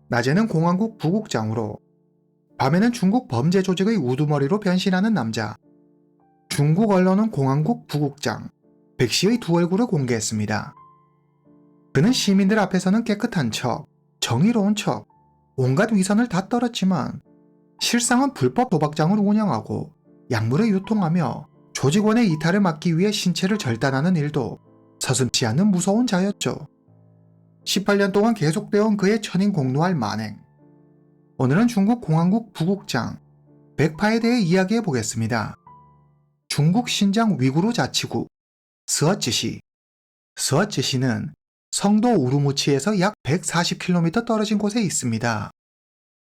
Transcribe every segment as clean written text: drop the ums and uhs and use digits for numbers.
낮에는 공안국 부국장으로, 밤에는 중국 범죄 조직의 우두머리로 변신하는 남자. 중국 언론은 공안국 부국장 백씨의 두 얼굴을 공개했습니다. 그는 시민들 앞에서는 깨끗한 척, 정의로운 척, 온갖 위선을 다 떨었지만 실상은 불법 도박장을 운영하고 약물을 유통하며 조직원의 이탈을 막기 위해 신체를 절단하는 일도 서슴지 않는 무서운 자였죠. 18년 동안 계속되어온 그의 천인공노할 만행. 오늘은 중국 공안국 부국장 백파에 대해 이야기해 보겠습니다. 중국 신장 위구르 자치구 스허쯔시. 스허쯔시는 성도 우루무치에서 약 140km 떨어진 곳에 있습니다.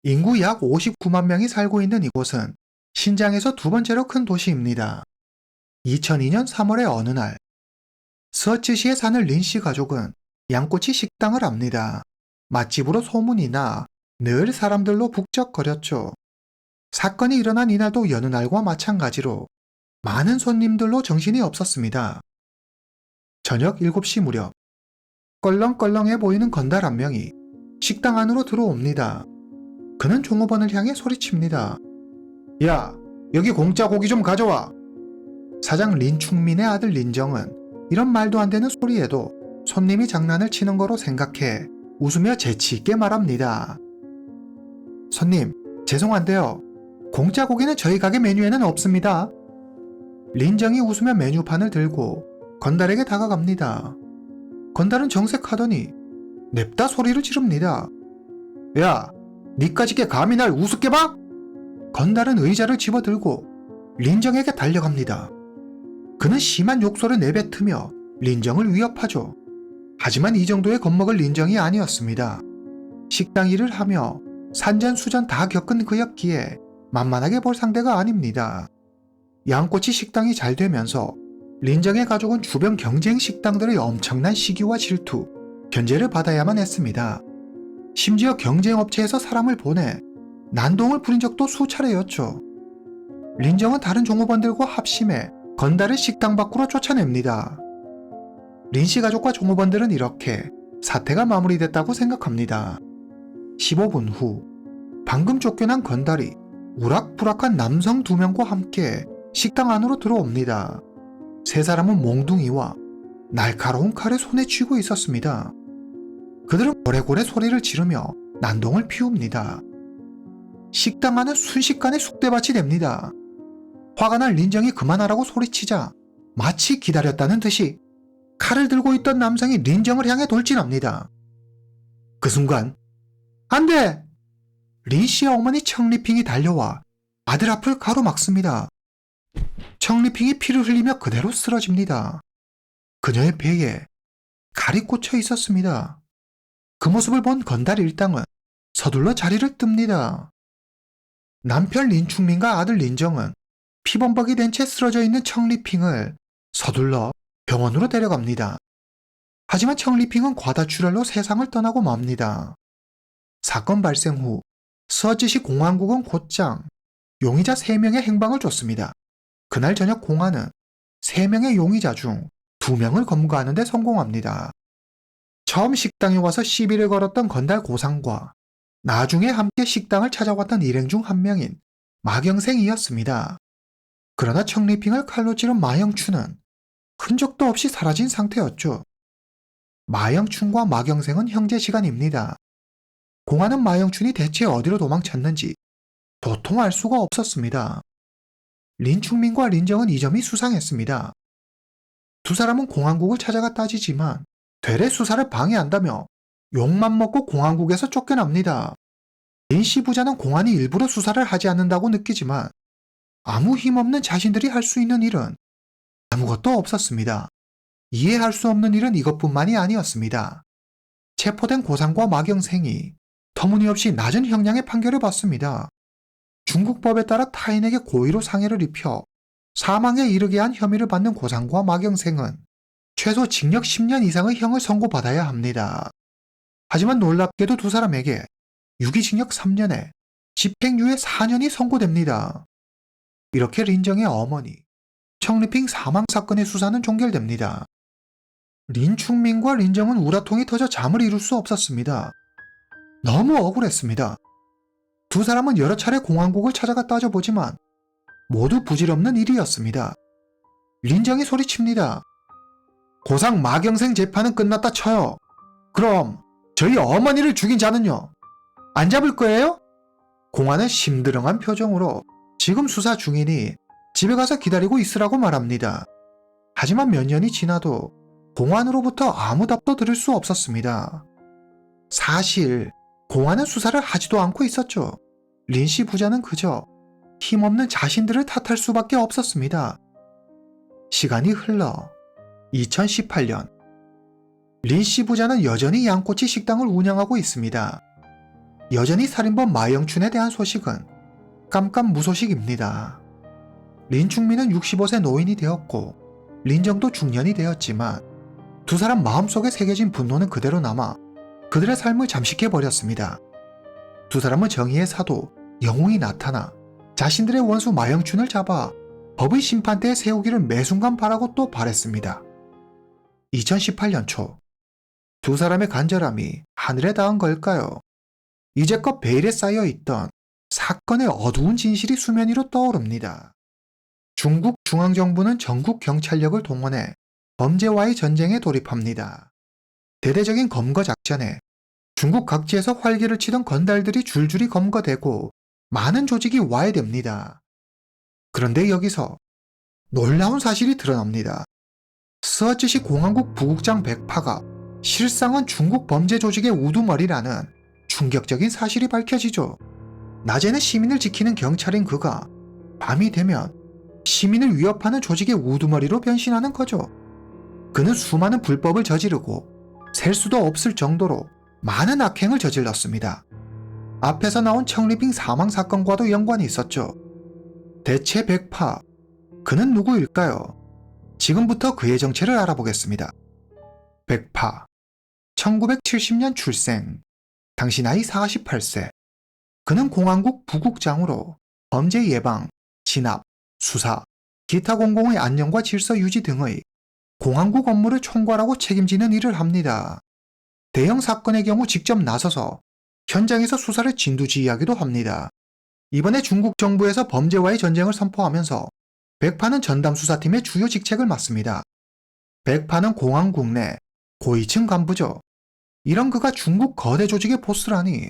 인구 약 59만 명이 살고 있는 이곳은 신장에서 두 번째로 큰 도시입니다. 2002년 3월의 어느 날, 스허쯔시에 사는 린씨 가족은 양꼬치 식당을 합니다. 맛집으로 소문이 나 늘 사람들로 북적거렸죠. 사건이 일어난 이날도 여느 날과 마찬가지로 많은 손님들로 정신이 없었습니다. 저녁 7시 무렵, 껄렁껄렁해 보이는 건달 한 명이 식당 안으로 들어옵니다. 그는 종업원을 향해 소리칩니다. 야, 여기 공짜 고기 좀 가져와. 사장 린충민의 아들 린정은 이런 말도 안 되는 소리에도 손님이 장난을 치는 거로 생각해 웃으며 재치있게 말합니다. 손님, 죄송한데요. 공짜 고기는 저희 가게 메뉴에는 없습니다. 린정이 웃으며 메뉴판을 들고 건달에게 다가갑니다. 건달은 정색하더니 냅다 소리를 지릅니다. 야, 니까짓 게 감히 날 우습게 봐? 건달은 의자를 집어들고 린정에게 달려갑니다. 그는 심한 욕설을 내뱉으며 린정을 위협하죠. 하지만 이 정도의 겁먹을 린정이 아니었습니다. 식당 일을 하며 산전수전 다 겪은 그였기에 만만하게 볼 상대가 아닙니다. 양꼬치 식당이 잘 되면서 린정의 가족은 주변 경쟁 식당들의 엄청난 시기와 질투, 견제를 받아야만 했습니다. 심지어 경쟁업체에서 사람을 보내 난동을 부린 적도 수차례였죠. 린정은 다른 종업원들과 합심해 건달을 식당 밖으로 쫓아냅니다. 린씨 가족과 종업원들은 이렇게 사태가 마무리됐다고 생각합니다. 15분 후, 방금 쫓겨난 건달이 우락부락한 남성 2명과 함께 식당 안으로 들어옵니다. 세 사람은 몽둥이와 날카로운 칼을 손에 쥐고 있었습니다. 그들은 고래고래 소리를 지르며 난동을 피웁니다. 식당 안은 순식간에 쑥대밭이 됩니다. 화가 난 린정이 그만하라고 소리치자 마치 기다렸다는 듯이 칼을 들고 있던 남성이 린정을 향해 돌진합니다. 그 순간 안 돼! 린씨의 어머니 청리핑이 달려와 아들 앞을 가로막습니다. 청리핑이 피를 흘리며 그대로 쓰러집니다. 그녀의 배에 칼이 꽂혀 있었습니다. 그 모습을 본 건달 일당은 서둘러 자리를 뜹니다. 남편 린충민과 아들 린정은 피범벅이 된 채 쓰러져 있는 청리핑을 서둘러 병원으로 데려갑니다. 하지만 청리핑은 과다출혈로 세상을 떠나고 맙니다. 사건 발생 후 스허쯔시 공안국은 곧장 용의자 3명의 행방을 줬습니다. 그날 저녁 공안은 3명의 용의자 중 2명을 검거하는 데 성공합니다. 처음 식당에 와서 시비를 걸었던 건달 고상과 나중에 함께 식당을 찾아왔던 일행 중 한 명인 마경생이었습니다. 그러나 청리핑을 칼로 찌른 마영춘은 흔적도 없이 사라진 상태였죠. 마영춘과 마경생은 형제지간입니다. 공안은 마영춘이 대체 어디로 도망쳤는지 도통 알 수가 없었습니다. 린충민과 린정은 이 점이 수상했습니다. 두 사람은 공안국을 찾아가 따지지만 되레 수사를 방해한다며 욕만 먹고 공안국에서 쫓겨납니다. 린씨 부자는 공안이 일부러 수사를 하지 않는다고 느끼지만 아무 힘없는 자신들이 할 수 있는 일은 아무것도 없었습니다. 이해할 수 없는 일은 이것뿐만이 아니었습니다. 체포된 고상과 마경생이 터무니없이 낮은 형량의 판결을 받습니다. 중국 법에 따라 타인에게 고의로 상해를 입혀 사망에 이르게 한 혐의를 받는 고상과 마경생은 최소 징역 10년 이상의 형을 선고받아야 합니다. 하지만 놀랍게도 두 사람에게 유기징역 3년에 집행유예 4년이 선고됩니다. 이렇게 린정의 어머니, 청리핑 사망 사건의 수사는 종결됩니다. 린충민과 린정은 우라통이 터져 잠을 이룰 수 없었습니다. 너무 억울했습니다. 두 사람은 여러 차례 공안국을 찾아가 따져보지만 모두 부질없는 일이었습니다. 린정이 소리칩니다. 고상 마경생 재판은 끝났다 쳐요. 그럼 저희 어머니를 죽인 자는요? 안 잡을 거예요? 공안은 심드렁한 표정으로 지금 수사 중이니 집에 가서 기다리고 있으라고 말합니다. 하지만 몇 년이 지나도 공안으로부터 아무 답도 들을 수 없었습니다. 사실 공안은 수사를 하지도 않고 있었죠. 린씨 부자는 그저 힘없는 자신들을 탓할 수밖에 없었습니다. 시간이 흘러 2018년 린씨 부자는 여전히 양꼬치 식당을 운영하고 있습니다. 여전히 살인범 마영춘에 대한 소식은 깜깜무소식입니다. 린충민은 65세 노인이 되었고 린정도 중년이 되었지만 두 사람 마음속에 새겨진 분노는 그대로 남아 그들의 삶을 잠식해버렸습니다. 두 사람은 정의의 사도 영웅이 나타나 자신들의 원수 마영춘을 잡아 법의 심판대에 세우기를 매순간 바라고 또 바랬습니다. 2018년 초 두 사람의 간절함이 하늘에 닿은 걸까요? 이제껏 베일에 쌓여있던 사건의 어두운 진실이 수면 위로 떠오릅니다. 중국 중앙정부는 전국 경찰력을 동원해 범죄와의 전쟁에 돌입합니다. 대대적인 검거 작전에 중국 각지에서 활개를 치던 건달들이 줄줄이 검거되고 많은 조직이 와해됩니다. 그런데 여기서 놀라운 사실이 드러납니다. 스와츠시 공안국 부국장 백파가 실상은 중국 범죄 조직의 우두머리라는 충격적인 사실이 밝혀지죠. 낮에는 시민을 지키는 경찰인 그가 밤이 되면 시민을 위협하는 조직의 우두머리로 변신하는 거죠. 그는 수많은 불법을 저지르고 셀 수도 없을 정도로 많은 악행을 저질렀습니다. 앞에서 나온 청리빙 사망 사건과도 연관이 있었죠. 대체 백파, 그는 누구일까요? 지금부터 그의 정체를 알아보겠습니다. 백파, 1970년 출생, 당시 나이 48세. 그는 공안국 부국장으로 범죄 예방, 진압, 수사, 기타 공공의 안녕과 질서 유지 등의 공안국 업무를 총괄하고 책임지는 일을 합니다. 대형 사건의 경우 직접 나서서 현장에서 수사를 진두지휘하기도 합니다. 이번에 중국 정부에서 범죄와의 전쟁을 선포하면서 백파는 전담수사팀의 주요 직책을 맡습니다. 백파는 공안국 내 고위층 간부죠. 이런 그가 중국 거대 조직의 보스라니.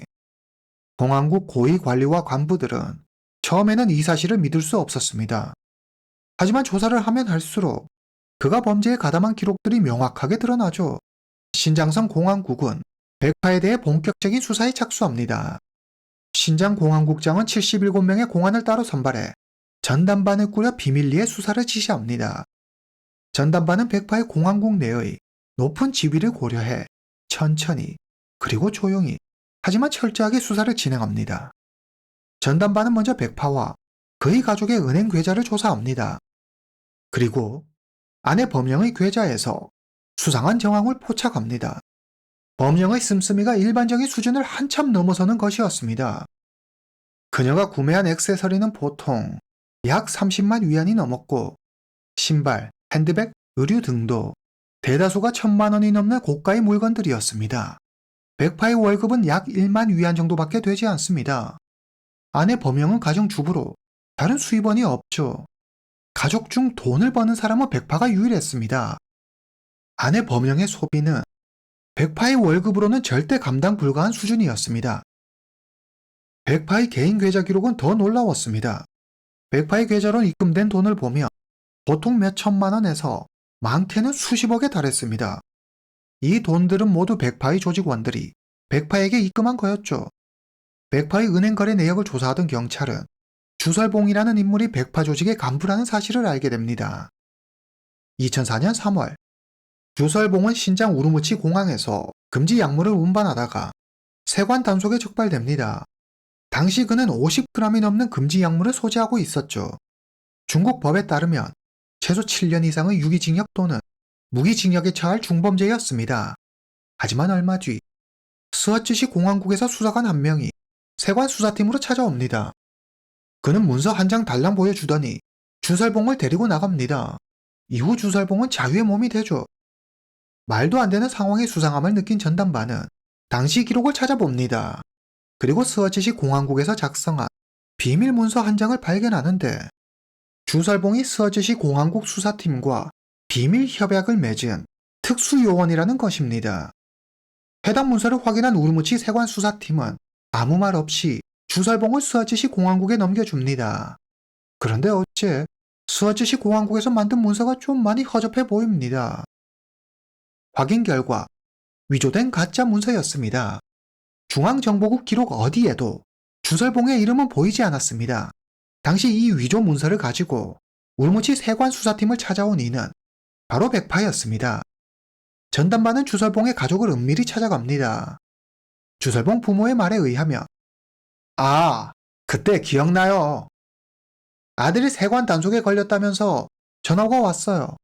공안국 고위 관리와 간부들은 처음에는 이 사실을 믿을 수 없었습니다. 하지만 조사를 하면 할수록 그가 범죄에 가담한 기록들이 명확하게 드러나죠. 신장성 공안국은 백파에 대해 본격적인 수사에 착수합니다. 신장 공안국장은 77명의 공안을 따로 선발해 전담반을 꾸려 비밀리에 수사를 지시합니다. 전담반은 백파의 공안국 내의 높은 지위를 고려해 천천히 그리고 조용히 하지만 철저하게 수사를 진행합니다. 전담반은 먼저 백파와 그의 가족의 은행 계좌를 조사합니다. 그리고 아내 범령의 계좌에서 수상한 정황을 포착합니다. 범령의 씀씀이가 일반적인 수준을 한참 넘어서는 것이었습니다. 그녀가 구매한 액세서리는 보통 약 30만 위안이 넘었고 신발, 핸드백, 의류 등도 대다수가 1000만 원이 넘는 고가의 물건들이었습니다. 백파의 월급은 약 1만 위안 정도밖에 되지 않습니다. 아내 범영은 가정주부로 다른 수입원이 없죠. 가족 중 돈을 버는 사람은 백파가 유일했습니다. 아내 범영의 소비는 백파의 월급으로는 절대 감당 불가한 수준이었습니다. 백파의 개인 계좌 기록은 더 놀라웠습니다. 백파의 계좌로 입금된 돈을 보면 보통 몇 천만 원에서 많게는 수십억에 달했습니다. 이 돈들은 모두 백파의 조직원들이 백파에게 입금한 거였죠. 백파의 은행 거래 내역을 조사하던 경찰은 주설봉이라는 인물이 백파 조직의 간부라는 사실을 알게 됩니다. 2004년 3월, 주설봉은 신장 우르무치 공항에서 금지 약물을 운반하다가 세관 단속에 적발됩니다. 당시 그는 50g이 넘는 금지 약물을 소지하고 있었죠. 중국 법에 따르면 최소 7년 이상의 유기징역 또는 무기징역에 처할 중범죄였습니다. 하지만 얼마 뒤 스와츠시 공안국에서 수사관 한 명이 세관 수사팀으로 찾아옵니다. 그는 문서 한 장 달랑 보여주더니 주설봉을 데리고 나갑니다. 이후 주설봉은 자유의 몸이 되죠. 말도 안 되는 상황의 수상함을 느낀 전담반은 당시 기록을 찾아봅니다. 그리고 스와치시 공항국에서 작성한 비밀 문서 한 장을 발견하는데 주설봉이 스와치시 공항국 수사팀과 비밀 협약을 맺은 특수요원이라는 것입니다. 해당 문서를 확인한 우르무치 세관 수사팀은 아무 말 없이 주설봉을 스와치시 공항국에 넘겨줍니다. 그런데 어째 스와치시 공항국에서 만든 문서가 좀 많이 허접해 보입니다. 확인 결과 위조된 가짜 문서였습니다. 중앙정보국 기록 어디에도 주설봉의 이름은 보이지 않았습니다. 당시 이 위조 문서를 가지고 우르무치 세관 수사팀을 찾아온 이는 바로 백파였습니다. 전담반은 주설봉의 가족을 은밀히 찾아갑니다. 주설봉 부모의 말에 의하면 그때 기억나요. 아들이 세관 단속에 걸렸다면서 전화가 왔어요.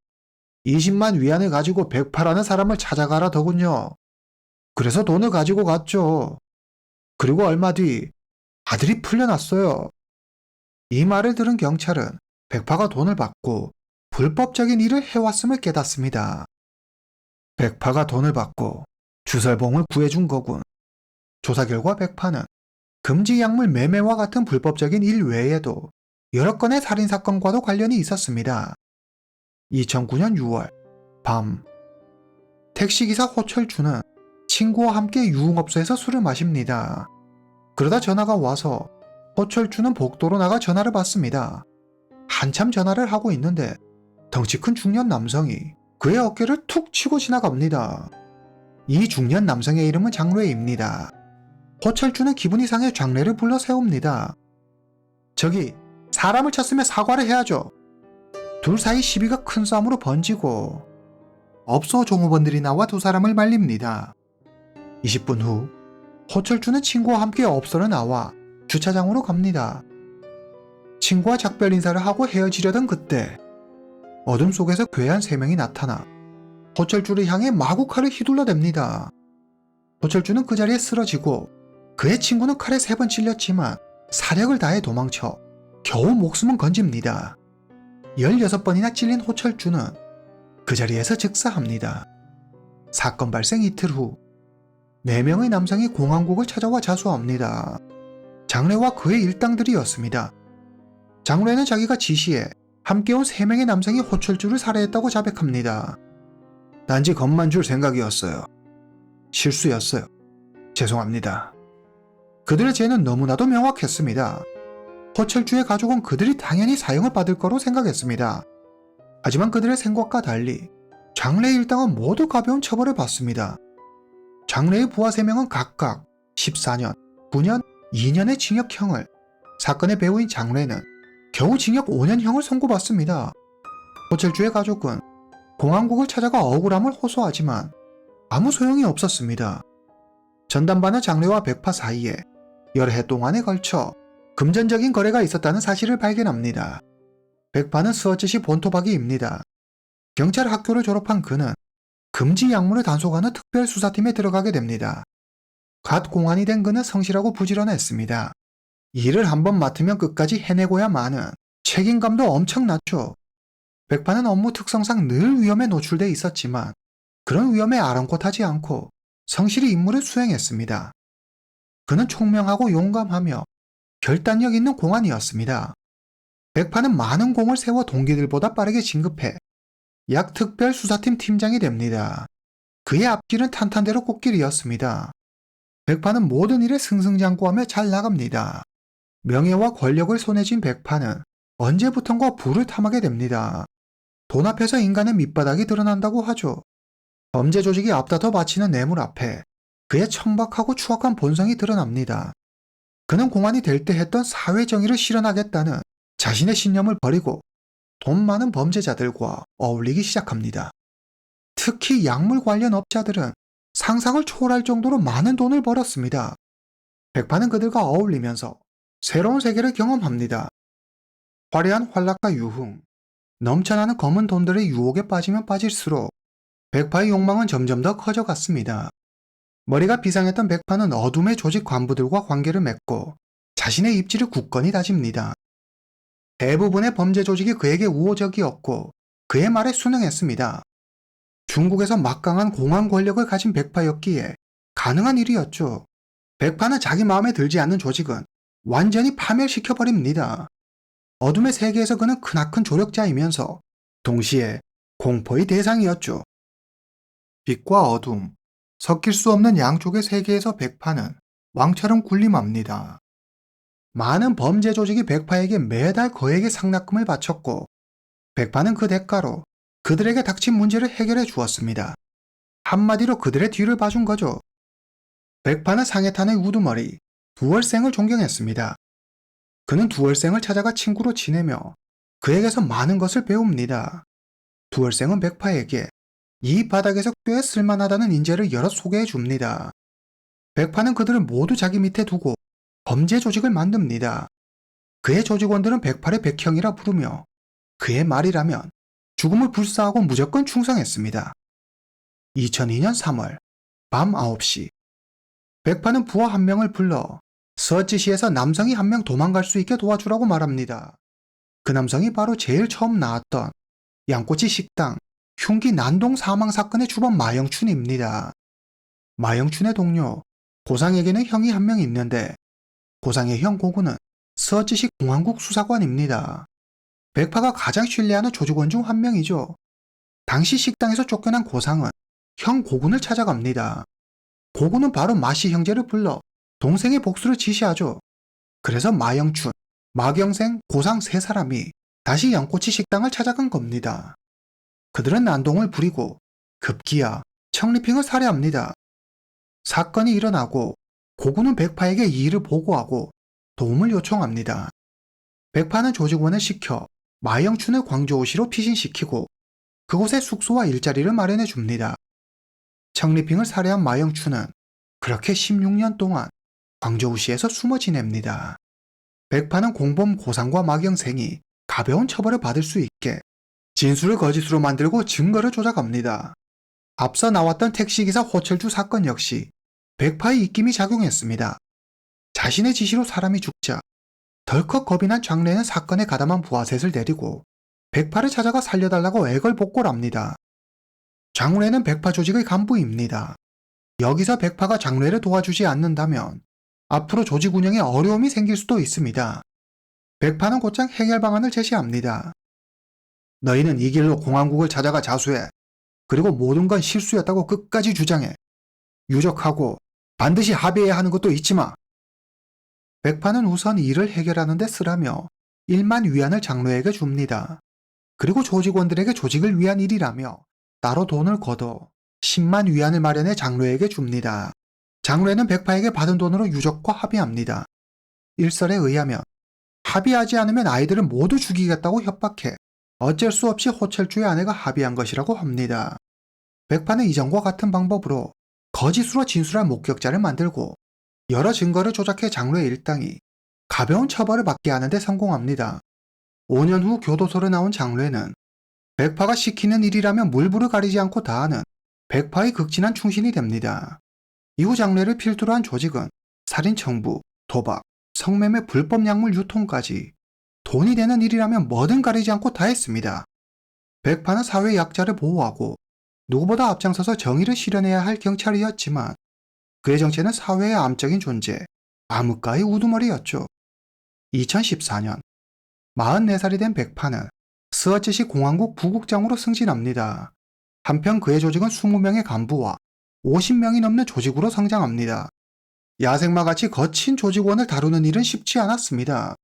20만 위안을 가지고 백파라는 사람을 찾아가라더군요. 그래서 돈을 가지고 갔죠. 그리고 얼마 뒤 아들이 풀려났어요. 이 말을 들은 경찰은 백파가 돈을 받고 불법적인 일을 해왔음을 깨닫습니다. 백파가 돈을 받고 주설봉을 구해준 거군. 조사 결과 백파는 금지 약물 매매와 같은 불법적인 일 외에도 여러 건의 살인사건과도 관련이 있었습니다. 2009년 6월 밤 택시기사 호철주는 친구와 함께 유흥업소에서 술을 마십니다. 그러다 전화가 와서 호철주는 복도로 나가 전화를 받습니다. 한참 전화를 하고 있는데 덩치 큰 중년 남성이 그의 어깨를 툭 치고 지나갑니다. 이 중년 남성의 이름은 장례입니다. 호철주는 기분이 상해 장례를 불러 세웁니다. 저기 사람을 쳤으면 사과를 해야죠. 둘 사이 시비가 큰 싸움으로 번지고 업소 종업원들이 나와 두 사람을 말립니다. 20분 후 호철주는 친구와 함께 업소로 나와 주차장으로 갑니다. 친구와 작별 인사를 하고 헤어지려던 그때 어둠 속에서 괴한 세 명이 나타나 호철주를 향해 마구 칼을 휘둘러댑니다. 호철주는 그 자리에 쓰러지고 그의 친구는 칼에 3번 찔렸지만 사력을 다해 도망쳐 겨우 목숨은 건집니다. 16번이나 찔린 호철주는 그 자리에서 즉사합니다. 사건 발생 이틀 후 4명의 남성이 공항국을 찾아와 자수합니다. 장례와 그의 일당들이었습니다. 장례는 자기가 지시해 함께 온 3명의 남성이 호철주를 살해했다고 자백합니다. 단지 겁만 줄 생각이었어요. 실수였어요. 죄송합니다. 그들의 죄는 너무나도 명확했습니다. 호철주의 가족은 그들이 당연히 사형을 받을 거로 생각했습니다. 하지만 그들의 생각과 달리 장례 일당은 모두 가벼운 처벌을 받습니다. 장례의 부하 3명은 각각 14년, 9년, 2년의 징역형을, 사건의 배우인 장례는 겨우 징역 5년형을 선고받습니다. 호철주의 가족은 공항국을 찾아가 억울함을 호소하지만 아무 소용이 없었습니다. 전담반은 장례와 백파 사이에 여러 해 동안에 걸쳐 금전적인 거래가 있었다는 사실을 발견합니다. 백파는 스와치시 본토박이입니다. 경찰 학교를 졸업한 그는 금지 약물을 단속하는 특별수사팀에 들어가게 됩니다. 갓 공안이 된 그는 성실하고 부지런했습니다. 일을 한번 맡으면 끝까지 해내고야마는 책임감도 엄청났죠. 백파는 업무 특성상 늘 위험에 노출돼 있었지만 그런 위험에 아랑곳하지 않고 성실히 임무를 수행했습니다. 그는 총명하고 용감하며 결단력 있는 공안이었습니다. 백파는 많은 공을 세워 동기들보다 빠르게 진급해 약 특별수사팀 팀장이 됩니다. 그의 앞길은 탄탄대로 꽃길이었습니다. 백파는 모든 일에 승승장구하며 잘 나갑니다. 명예와 권력을 손에 쥔 백파는 언제부턴가 부를 탐하게 됩니다. 돈 앞에서 인간의 밑바닥이 드러난다고 하죠. 범죄 조직이 앞다퉈 바치는 뇌물 앞에 그의 천박하고 추악한 본성이 드러납니다. 그는 공안이 될 때 했던 사회정의를 실현하겠다는 자신의 신념을 버리고 돈 많은 범죄자들과 어울리기 시작합니다. 특히 약물 관련 업자들은 상상을 초월할 정도로 많은 돈을 벌었습니다. 백파는 그들과 어울리면서 새로운 세계를 경험합니다. 화려한 환락과 유흥, 넘쳐나는 검은 돈들의 유혹에 빠지면 빠질수록 백파의 욕망은 점점 더 커져갔습니다. 머리가 비상했던 백파는 어둠의 조직 관부들과 관계를 맺고 자신의 입지를 굳건히 다집니다. 대부분의 범죄 조직이 그에게 우호적이었고 그의 말에 순응했습니다. 중국에서 막강한 공안 권력을 가진 백파였기에 가능한 일이었죠. 백파는 자기 마음에 들지 않는 조직은 완전히 파멸시켜버립니다. 어둠의 세계에서 그는 크나큰 조력자이면서 동시에 공포의 대상이었죠. 빛과 어둠, 섞일 수 없는 양쪽의 세계에서 백파는 왕처럼 군림합니다. 많은 범죄 조직이 백파에게 매달 거액의 상납금을 바쳤고 백파는 그 대가로 그들에게 닥친 문제를 해결해 주었습니다. 한마디로 그들의 뒤를 봐준 거죠. 백파는 상해탄의 우두머리 두월생을 존경했습니다. 그는 두월생을 찾아가 친구로 지내며 그에게서 많은 것을 배웁니다. 두월생은 백파에게 이 바닥에서 꽤 쓸만하다는 인재를 여럿 소개해 줍니다. 백파는 그들을 모두 자기 밑에 두고 범죄 조직을 만듭니다. 그의 조직원들은 백팔의 백형이라 부르며 그의 말이라면 죽음을 불사하고 무조건 충성했습니다. 2002년 3월 밤 9시 백파는 부하 한 명을 불러 서지시에서 남성이 한 명 도망갈 수 있게 도와주라고 말합니다. 그 남성이 바로 제일 처음 나왔던 양꼬치 식당 흉기 난동 사망 사건의 주범 마영춘입니다. 마영춘의 동료 고상에게는 형이 한 명 있는데 고상의 형 고구는 서지시 공안국 수사관입니다. 백파가 가장 신뢰하는 조직원 중 한 명이죠. 당시 식당에서 쫓겨난 고상은 형 고군을 찾아갑니다. 고군은 바로 마씨 형제를 불러 동생의 복수를 지시하죠. 그래서 마영춘, 마경생, 고상 세 사람이 다시 양꼬치 식당을 찾아간 겁니다. 그들은 난동을 부리고 급기야 청리핑을 살해합니다. 사건이 일어나고 고군은 백파에게 이 일을 보고하고 도움을 요청합니다. 백파는 조직원을 시켜 마영춘을 광저우시로 피신시키고 그곳에 숙소와 일자리를 마련해 줍니다. 청리핑을 살해한 마영춘은 그렇게 16년 동안 광저우시에서 숨어 지냅니다. 백파는 공범 고상과 마경생이 가벼운 처벌을 받을 수 있게 진술을 거짓으로 만들고 증거를 조작합니다. 앞서 나왔던 택시기사 호철주 사건 역시 백파의 입김이 작용했습니다. 자신의 지시로 사람이 죽자 덜컥 겁이 난 장래는 사건에 가담한 부하셋을 데리고 백파를 찾아가 살려달라고 애걸복걸합니다. 장례는 백파 조직의 간부입니다. 여기서 백파가 장례를 도와주지 않는다면 앞으로 조직 운영에 어려움이 생길 수도 있습니다. 백파는 곧장 해결 방안을 제시합니다. 너희는 이 길로 공안국을 찾아가 자수해. 그리고 모든 건 실수였다고 끝까지 주장해. 유족하고 반드시 합의해야 하는 것도 잊지 마. 백파는 우선 일을 해결하는 데 쓰라며 1만 위안을 장로에게 줍니다. 그리고 조직원들에게 조직을 위한 일이라며 따로 돈을 걷어 10만 위안을 마련해 장로에게 줍니다. 장로는 백파에게 받은 돈으로 유족과 합의합니다. 일설에 의하면 합의하지 않으면 아이들을 모두 죽이겠다고 협박해 어쩔 수 없이 호철주의 아내가 합의한 것이라고 합니다. 백파는 이전과 같은 방법으로 거짓으로 진술할 목격자를 만들고 여러 증거를 조작해 장로의 일당이 가벼운 처벌을 받게 하는 데 성공합니다. 5년 후 교도소로 나온 장로는 백파가 시키는 일이라면 물불을 가리지 않고 다하는 백파의 극진한 충신이 됩니다. 이후 장례를 필두로 한 조직은 살인 청부, 도박, 성매매 불법 약물 유통까지 돈이 되는 일이라면 뭐든 가리지 않고 다 했습니다. 백파는 사회 약자를 보호하고 누구보다 앞장서서 정의를 실현해야 할 경찰이었지만 그의 정체는 사회의 암적인 존재, 암흑가의 우두머리였죠. 2014년 44살이 된 백파는 스와치시 공안국 부국장으로 승진합니다. 한편 그의 조직은 20명의 간부와 50명이 넘는 조직으로 성장합니다. 야생마 같이 거친 조직원을 다루는 일은 쉽지 않았습니다.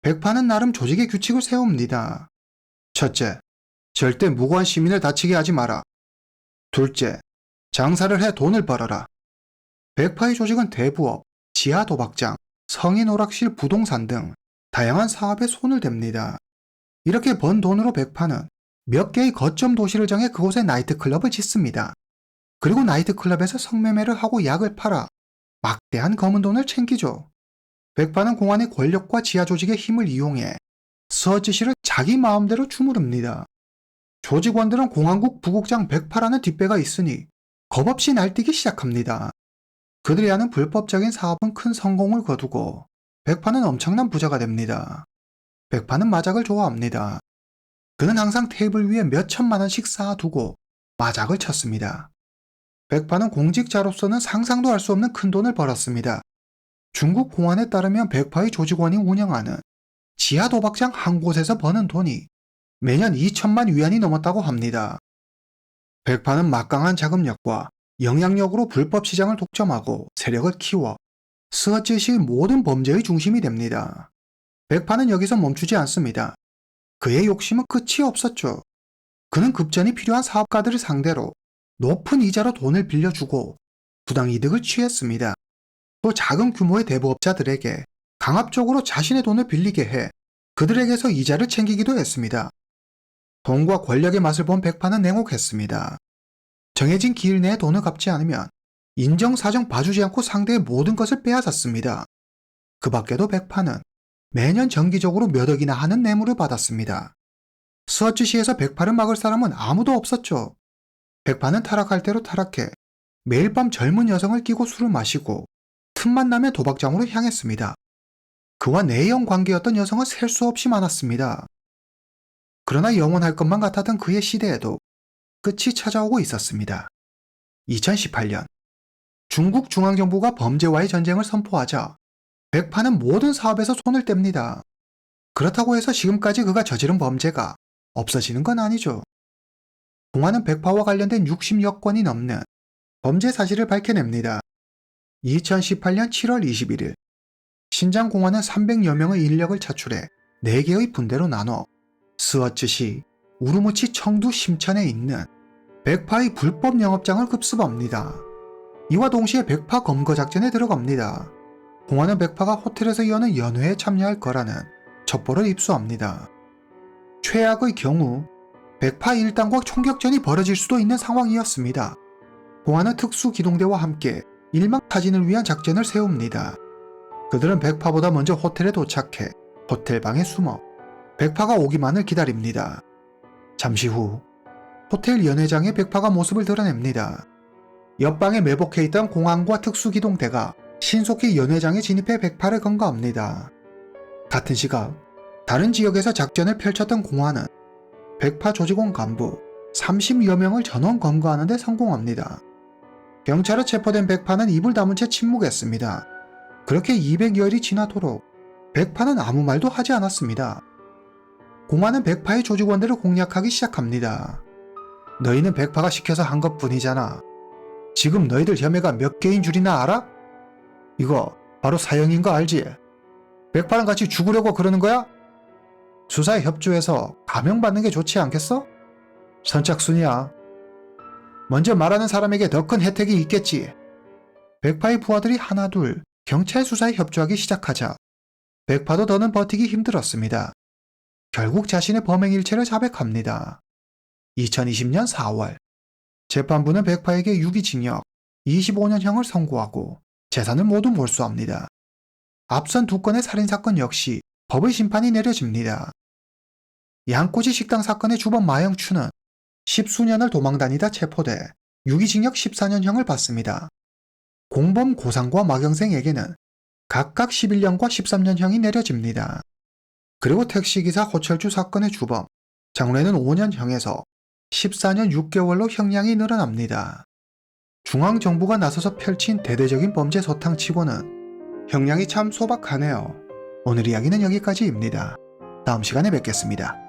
백파는 나름 조직의 규칙을 세웁니다. 첫째, 절대 무고한 시민을 다치게 하지 마라. 둘째, 장사를 해 돈을 벌어라. 백파의 조직은 대부업, 지하 도박장, 성인 오락실 부동산 등 다양한 사업에 손을 댑니다. 이렇게 번 돈으로 백파는 몇 개의 거점 도시를 정해 그곳에 나이트클럽을 짓습니다. 그리고 나이트클럽에서 성매매를 하고 약을 팔아 막대한 검은 돈을 챙기죠. 백파는 공안의 권력과 지하 조직의 힘을 이용해 서지시를 자기 마음대로 주무릅니다. 조직원들은 공안국 부국장 백파라는 뒷배가 있으니 겁없이 날뛰기 시작합니다. 그들이 하는 불법적인 사업은 큰 성공을 거두고 백파는 엄청난 부자가 됩니다. 백파는 마작을 좋아합니다. 그는 항상 테이블 위에 몇 천만 원씩 쌓아두고 마작을 쳤습니다. 백파는 공직자로서는 상상도 할 수 없는 큰 돈을 벌었습니다. 중국 공안에 따르면 백파의 조직원이 운영하는 지하 도박장 한 곳에서 버는 돈이 매년 2천만 위안이 넘었다고 합니다. 백파는 막강한 자금력과 영향력으로 불법 시장을 독점하고 세력을 키워 스허츠시의 모든 범죄의 중심이 됩니다. 백파는 여기서 멈추지 않습니다. 그의 욕심은 끝이 없었죠. 그는 급전이 필요한 사업가들을 상대로 높은 이자로 돈을 빌려주고 부당이득을 취했습니다. 또 작은 규모의 대부업자들에게 강압적으로 자신의 돈을 빌리게 해 그들에게서 이자를 챙기기도 했습니다. 돈과 권력의 맛을 본 백파는 냉혹했습니다. 정해진 기일 내에 돈을 갚지 않으면 인정사정 봐주지 않고 상대의 모든 것을 빼앗았습니다. 그 밖에도 백파는 매년 정기적으로 몇 억이나 하는 뇌물을 받았습니다. 스허츠시에서 백파를 막을 사람은 아무도 없었죠. 백파는 타락할 대로 타락해 매일 밤 젊은 여성을 끼고 술을 마시고 틈만 나면 도박장으로 향했습니다. 그와 내연 관계였던 여성은 셀 수 없이 많았습니다. 그러나 영원할 것만 같았던 그의 시대에도 끝이 찾아오고 있었습니다. 2018년 중국 중앙정부가 범죄와의 전쟁을 선포하자 백파는 모든 사업에서 손을 뗍니다. 그렇다고 해서 지금까지 그가 저지른 범죄가 없어지는 건 아니죠. 공안은 백파와 관련된 60여 건이 넘는 범죄 사실을 밝혀냅니다. 2018년 7월 21일 신장공안은 300여 명의 인력을 차출해 4개의 분대로 나눠 스허츠시, 우르무치 청두 심천에 있는 백파의 불법 영업장을 급습합니다. 이와 동시에 백파 검거 작전에 들어갑니다. 공안은 백파가 호텔에서 여는 연회에 참여할 거라는 첩보를 입수합니다. 최악의 경우 백파 일당과 총격전이 벌어질 수도 있는 상황이었습니다. 공안은 특수기동대와 함께 일망타진을 위한 작전을 세웁니다. 그들은 백파보다 먼저 호텔에 도착해 호텔방에 숨어 백파가 오기만을 기다립니다. 잠시 후 호텔 연회장에 백파가 모습을 드러냅니다. 옆방에 매복해 있던 공안과 특수기동대가 신속히 연회장에 진입해 백파를 검거합니다. 같은 시각 다른 지역에서 작전을 펼쳤던 공안은 백파 조직원 간부 30여 명을 전원 검거하는 데 성공합니다. 경찰에 체포된 백파는 입을 다문 채 침묵했습니다. 그렇게 200여일이 지나도록 백파는 아무 말도 하지 않았습니다. 공안은 백파의 조직원들을 공략하기 시작합니다. 너희는 백파가 시켜서 한 것뿐이잖아. 지금 너희들 혐의가 몇 개인 줄이나 알아? 이거 바로 사형인 거 알지? 백파랑 같이 죽으려고 그러는 거야? 수사에 협조해서 감형받는 게 좋지 않겠어? 선착순이야. 먼저 말하는 사람에게 더 큰 혜택이 있겠지. 백파의 부하들이 하나둘 경찰 수사에 협조하기 시작하자 백파도 더는 버티기 힘들었습니다. 결국 자신의 범행 일체를 자백합니다. 2020년 4월 재판부는 백파에게 유기징역 25년형을 선고하고 재산을 모두 몰수합니다. 앞선 2건의 살인사건 역시 법의 심판이 내려집니다. 양꼬치 식당 사건의 주범 마영추는 10수년을 도망다니다 체포돼 유기징역 14년형을 받습니다. 공범 고상과 마경생에게는 각각 11년과 13년형이 내려집니다. 그리고 택시기사 호철주 사건의 주범 장훈에는 5년형에서 14년 6개월로 형량이 늘어납니다. 중앙정부가 나서서 펼친 대대적인 범죄 소탕치고는 형량이 참 소박하네요. 오늘 이야기는 여기까지입니다. 다음 시간에 뵙겠습니다.